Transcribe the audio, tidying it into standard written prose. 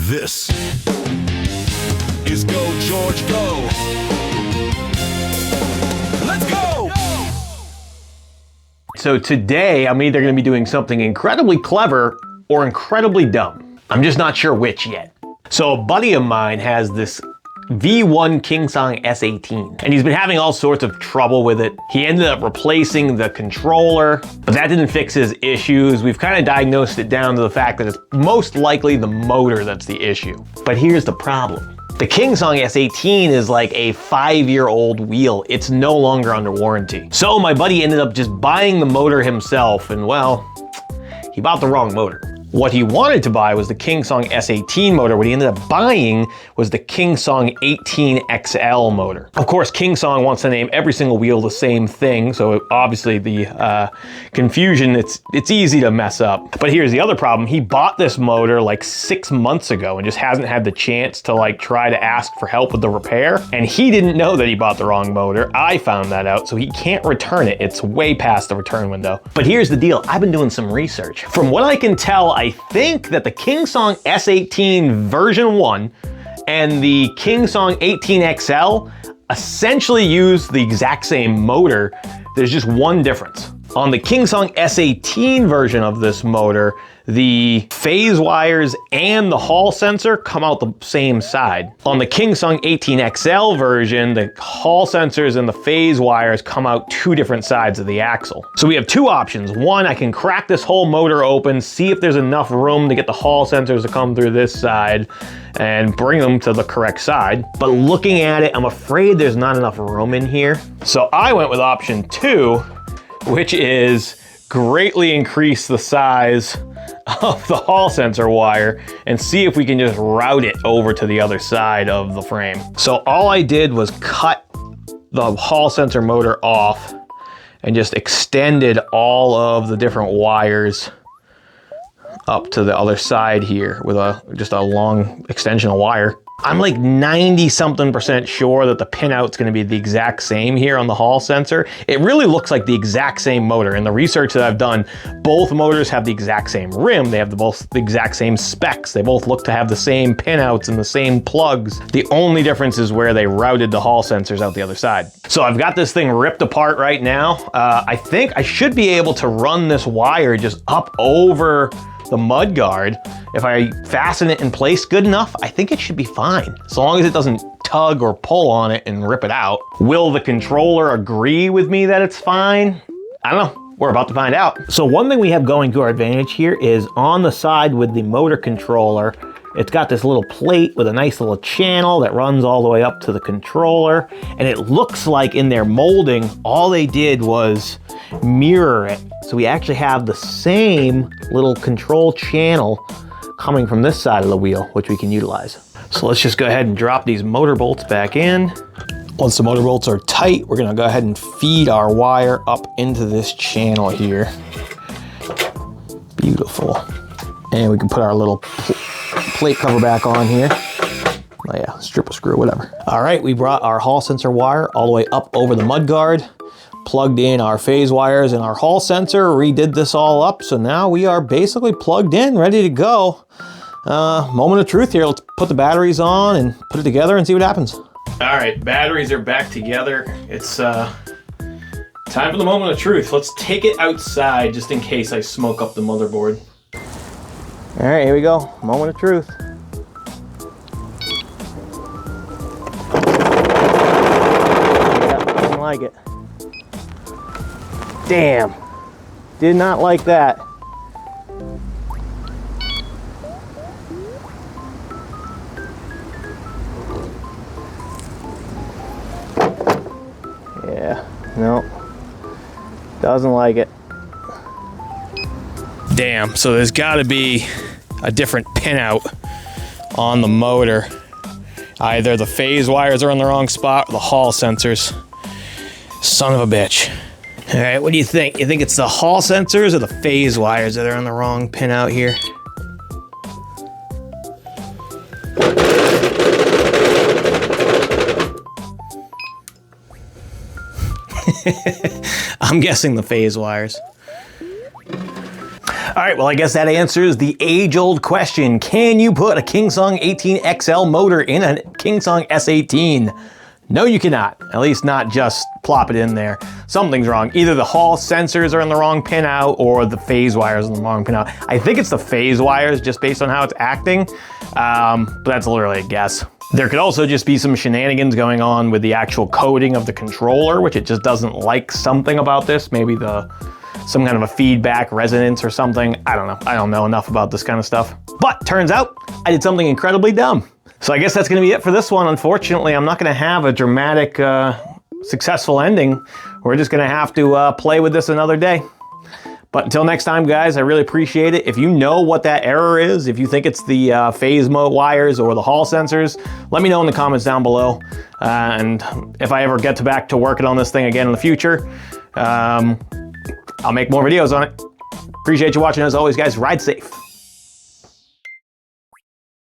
This is Go George Go. Let's go! So today I'm either going to be doing something incredibly clever or incredibly dumb. I'm just not sure which yet. So a buddy of mine has this V1 Kingsong S-18 and he's been having all sorts of trouble with it. He ended up replacing the controller, but that didn't fix his issues. We've kind of diagnosed it down to the fact that it's most likely the motor that's the issue. But here's the problem. The Kingsong S-18 is like a 5-year-old wheel. It's no longer under warranty. So my buddy ended up just buying the motor himself and well, he bought the wrong motor. What he wanted to buy was the Kingsong S-18 motor. What he ended up buying was the Kingsong 18XL motor. Of course, Kingsong wants to name every single wheel the same thing, so obviously the confusion, it's easy to mess up. But here's the other problem. He bought this motor like 6 months ago and just hasn't had the chance to like try to ask for help with the repair. And he didn't know that he bought the wrong motor. I found that out, so he can't return it. It's way past the return window. But here's the deal. I've been doing some research. From what I can tell, I think that the Kingsong S-18 version 1 and the Kingsong 18XL essentially use the exact same motor. There's just one difference. On the Kingsong S-18 version of this motor, the phase wires and the hall sensor come out the same side. On the Kingsong 18XL version, the hall sensors and the phase wires come out two different sides of the axle. So we have two options. One, I can crack this whole motor open, see if there's enough room to get the hall sensors to come through this side and bring them to the correct side. But looking at it, I'm afraid there's not enough room in here. So I went with option 2, which is greatly increase the size of the hall sensor wire and see if we can just route it over to the other side of the frame. So all I did was cut the hall sensor motor off and just extended all of the different wires up to the other side here with just a long extension of wire. I'm like 90-something% sure that the pinout's gonna be the exact same here on the hall sensor. It really looks like the exact same motor. In the research that I've done, both motors have the exact same rim. They have both the exact same specs. They both look to have the same pinouts and the same plugs. The only difference is where they routed the hall sensors out the other side. So I've got this thing ripped apart right now. I think I should be able to run this wire just up over the mud guard. If I fasten it in place good enough, I think it should be fine. As long as it doesn't tug or pull on it and rip it out. Will the controller agree with me that it's fine? I don't know. We're about to find out. So one thing we have going to our advantage here is on the side with the motor controller, it's got this little plate with a nice little channel that runs all the way up to the controller. And it looks like in their molding, all they did was mirror it. So we actually have the same little control channel coming from this side of the wheel, which we can utilize. So let's just go ahead and drop these motor bolts back in. Once the motor bolts are tight, we're gonna go ahead and feed our wire up into this channel here. Beautiful. And we can put our little plate cover back on here. Oh yeah, strip a screw, whatever. All right, we brought our hall sensor wire all the way up over the mud guard, plugged in our phase wires and our hall sensor, redid this all up. So now we are basically plugged in, ready to go. Moment of truth here. Let's put the batteries on and put it together and see what happens. All right, batteries are back together. It's time for the moment of truth. Let's take it outside just in case I smoke up the motherboard. All right, here we go. Moment of truth. Yeah, didn't like it. Damn, did not like that. Yeah, no, doesn't like it. Damn, so there's gotta be a different pinout on the motor. Either the phase wires are in the wrong spot or the hall sensors. Son of a bitch. All right, what do you think? You think it's the hall sensors or the phase wires that are on the wrong pinout here? I'm guessing the phase wires. right, well, I guess that answers the age-old question. Can you put a Kingsong 18XL motor in a Kingsong S-18? No, you cannot. At least not just plop it in there. Something's wrong. Either the Hall sensors are in the wrong pinout or the phase wires in the wrong pinout. I think it's the phase wires just based on how it's acting, but that's literally a guess. There could also just be some shenanigans going on with the actual coding of the controller, which it just doesn't like something about this. Maybe some kind of a feedback resonance or something. I don't know. I don't know enough about this kind of stuff. But turns out I did something incredibly dumb. So I guess that's gonna be it for this one. Unfortunately, I'm not gonna have a dramatic, successful ending. We're just gonna have to play with this another day. But until next time, guys, I really appreciate it. If you know what that error is, if you think it's the phase mode wires or the Hall sensors, let me know in the comments down below. And if I ever get back to working on this thing again in the future, I'll make more videos on it. Appreciate you watching as always, guys. Ride safe.